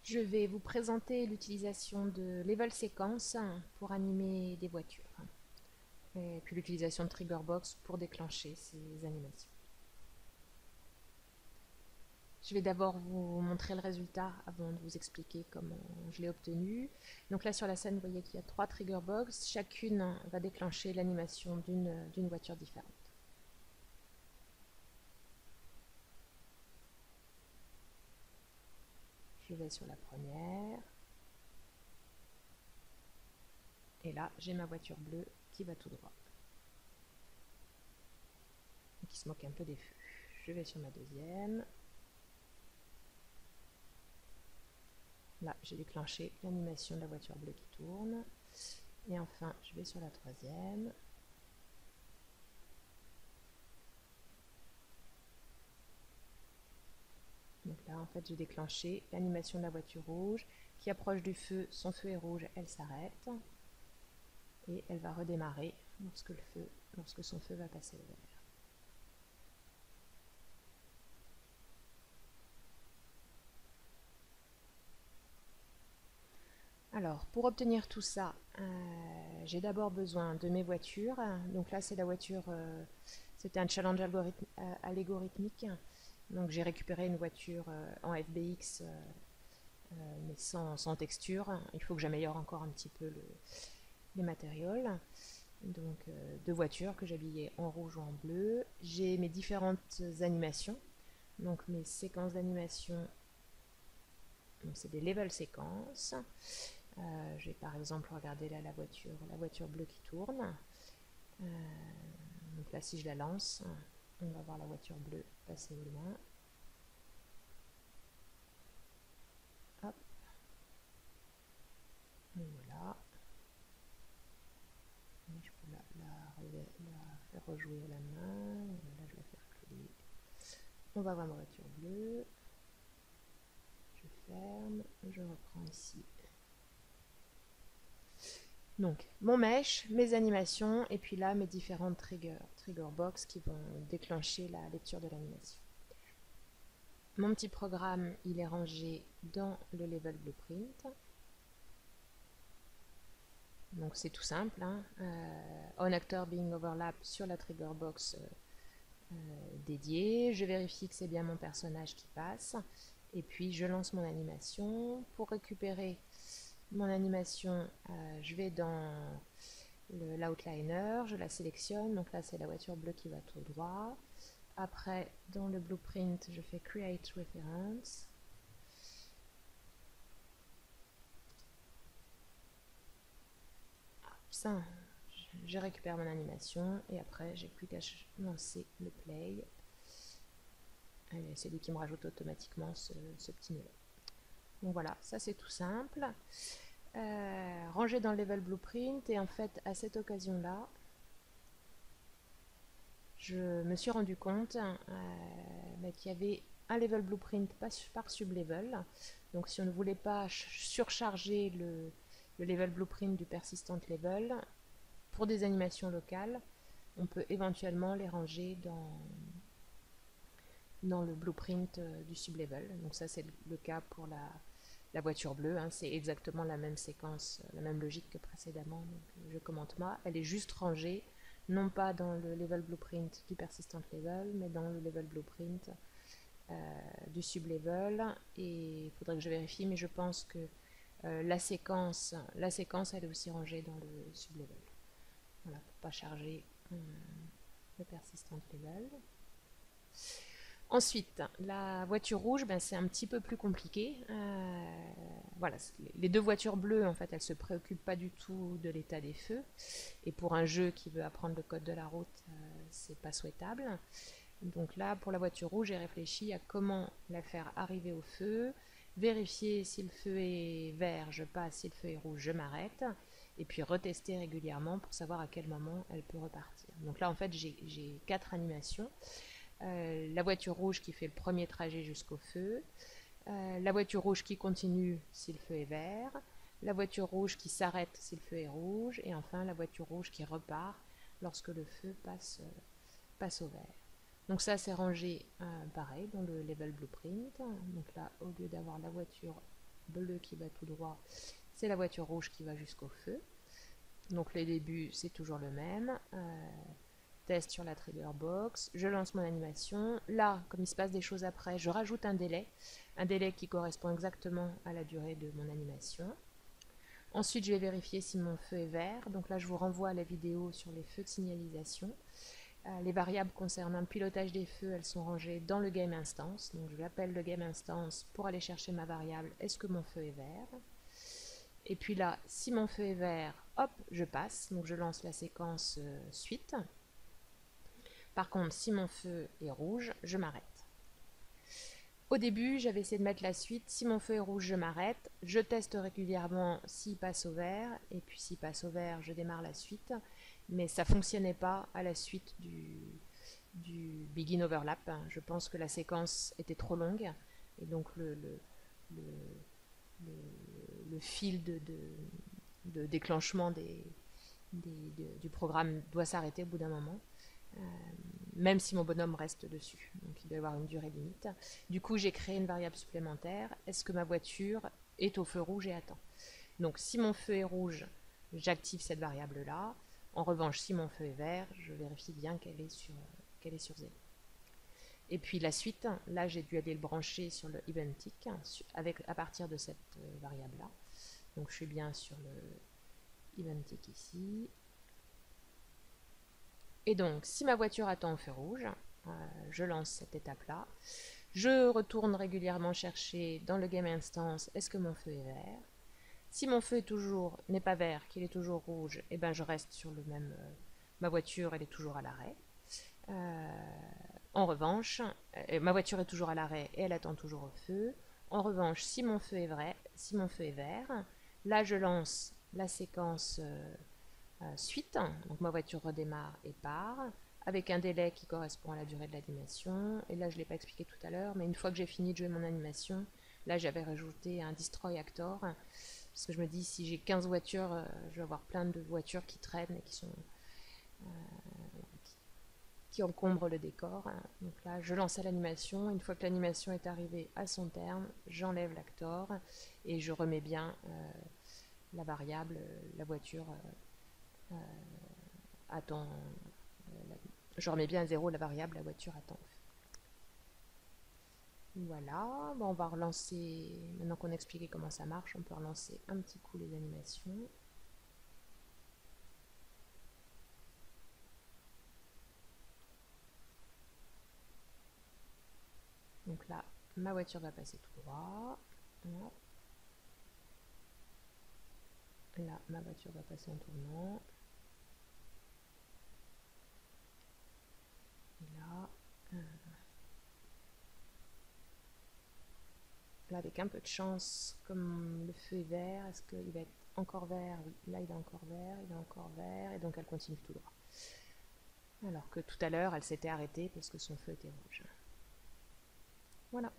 Je vais vous présenter l'utilisation de Level Sequence pour animer des voitures, et puis l'utilisation de Trigger Box pour déclencher ces animations. Je vais d'abord vous montrer le résultat avant de vous expliquer comment je l'ai obtenu. Donc là sur la scène, vous voyez qu'il y a 3 Trigger Box, chacune va déclencher l'animation d'une voiture différente. Je vais sur la première. Et là, j'ai ma voiture bleue qui va tout droit. Et qui se moque un peu des feux. Je vais sur ma deuxième. Là, j'ai déclenché l'animation de la voiture bleue qui tourne. Et enfin, je vais sur la troisième. Donc là, en fait, j'ai déclenché l'animation de la voiture rouge qui approche du feu. Son feu est rouge, elle s'arrête. Et elle va redémarrer lorsque son feu va passer au vert. Alors, pour obtenir tout ça, j'ai d'abord besoin de mes voitures. Donc là, c'est la voiture, c'était un challenge allégorithmique. Donc j'ai récupéré une voiture en FBX, mais sans texture. Il faut que j'améliore encore un petit peu les matériaux. Donc 2 voitures que j'habillais en rouge ou en bleu. J'ai mes différentes animations. Donc mes séquences d'animation, c'est des level séquences. Je vais par exemple regarder là la voiture bleue qui tourne. Donc là, si je la lance, on va voir la voiture bleue passer au loin. Hop. Et voilà. Et je peux la faire rejouer à la main. Là, je vais la faire reculer. On va voir ma voiture bleue. Je ferme. Je reprends ici. Donc, mon mesh, mes animations, et puis là, mes différentes trigger box qui vont déclencher la lecture de l'animation. Mon petit programme, il est rangé dans le level blueprint. Donc c'est tout simple. On actor being overlap sur la trigger box dédiée. Je vérifie que c'est bien mon personnage qui passe. Et puis je lance mon animation. Pour récupérer mon animation, je vais dans l'outliner, je la sélectionne. Donc là c'est la voiture bleue qui va tout droit. Après, dans le blueprint, je fais Create Reference. Ça, je récupère mon animation et après, j'ai plus qu'à lancer le play. C'est lui qui me rajoute automatiquement ce petit nœud. Donc voilà, ça c'est tout simple. Rangé dans le level blueprint, et en fait, à cette occasion-là, je me suis rendu compte qu'il y avait un level blueprint par sublevel. Donc si on ne voulait pas surcharger le level blueprint du persistent level, pour des animations locales, on peut éventuellement les ranger dans le blueprint du sublevel. Donc ça c'est le cas pour la voiture bleue, c'est exactement la même séquence, la même logique que précédemment. Donc, je commente moi, elle est juste rangée non pas dans le level blueprint du persistent level, mais dans le level blueprint du sublevel. Et il faudrait que je vérifie, mais je pense que la séquence elle est aussi rangée dans le sublevel. Voilà, pour ne pas charger le persistent level. Ensuite, la voiture rouge, c'est un petit peu plus compliqué. Voilà, les 2 voitures bleues, en fait, elles ne se préoccupent pas du tout de l'état des feux. Et pour un jeu qui veut apprendre le code de la route, c'est pas souhaitable. Donc là, pour la voiture rouge, j'ai réfléchi à comment la faire arriver au feu, vérifier si le feu est vert, je passe, si le feu est rouge, je m'arrête, et puis retester régulièrement pour savoir à quel moment elle peut repartir. Donc là, en fait, j'ai 4 animations. La voiture rouge qui fait le premier trajet jusqu'au feu, la voiture rouge qui continue si le feu est vert, la voiture rouge qui s'arrête si le feu est rouge, et enfin la voiture rouge qui repart lorsque le feu passe au vert. Donc ça c'est rangé pareil dans le level blueprint. Donc là, au lieu d'avoir la voiture bleu qui va tout droit, c'est la voiture rouge qui va jusqu'au feu. Donc les débuts, c'est toujours le même. Test sur la Trader Box, je lance mon animation. Là, comme il se passe des choses après, je rajoute un délai qui correspond exactement à la durée de mon animation. Ensuite, je vais vérifier si mon feu est vert. Donc là, je vous renvoie à la vidéo sur les feux de signalisation. Les variables concernant le pilotage des feux, elles sont rangées dans le game instance. Donc je l'appelle le game instance pour aller chercher ma variable. Est-ce que mon feu est vert? Et puis là, si mon feu est vert, hop, je passe. Donc je lance la séquence suite. Par contre, si mon feu est rouge, je m'arrête. Au début, j'avais essayé de mettre la suite. Si mon feu est rouge, je m'arrête. Je teste régulièrement s'il passe au vert. Et puis s'il passe au vert, je démarre la suite. Mais ça ne fonctionnait pas à la suite du begin overlap. Je pense que la séquence était trop longue. Et donc le fil de déclenchement du programme doit s'arrêter au bout d'un moment. Même si mon bonhomme reste dessus. Donc il doit y avoir une durée limite. Du coup, j'ai créé une variable supplémentaire. Est-ce que ma voiture est au feu rouge et attend? Donc si mon feu est rouge, j'active cette variable-là. En revanche, si mon feu est vert, je vérifie bien qu'elle est sur 0. Et puis la suite, là j'ai dû aller le brancher sur le event tick à partir de cette variable-là. Donc je suis bien sur le event tick ici. Et donc, si ma voiture attend au feu rouge, je lance cette étape-là. Je retourne régulièrement chercher dans le game instance, est-ce que mon feu est vert? Si mon feu n'est pas vert, qu'il est toujours rouge, et ben je reste sur le même. Ma voiture, elle est toujours à l'arrêt. En revanche, ma voiture est toujours à l'arrêt et elle attend toujours au feu. En revanche, si mon feu est vert, là je lance la séquence suite, donc ma voiture redémarre et part, avec un délai qui correspond à la durée de l'animation. Et là, je ne l'ai pas expliqué tout à l'heure, mais une fois que j'ai fini de jouer mon animation, là, j'avais rajouté un destroy actor, parce que je me dis, si j'ai 15 voitures, je vais avoir plein de voitures qui traînent et qui encombrent le décor. Donc là, je lance l'animation. Une fois que l'animation est arrivée à son terme, j'enlève l'actor et je remets bien la variable, la voiture attend. Je remets bien à 0 la variable, la voiture attend. Voilà, bon, on va relancer, maintenant qu'on a expliqué comment ça marche, on peut relancer un petit coup les animations. Donc là, ma voiture va passer tout droit. Là, ma voiture va passer en tournant. Et là, là, avec un peu de chance, comme le feu est vert, est-ce qu'il va être encore vert? Oui, là il est encore vert, il est encore vert, et donc elle continue tout droit. Alors que tout à l'heure, elle s'était arrêtée parce que son feu était rouge. Voilà.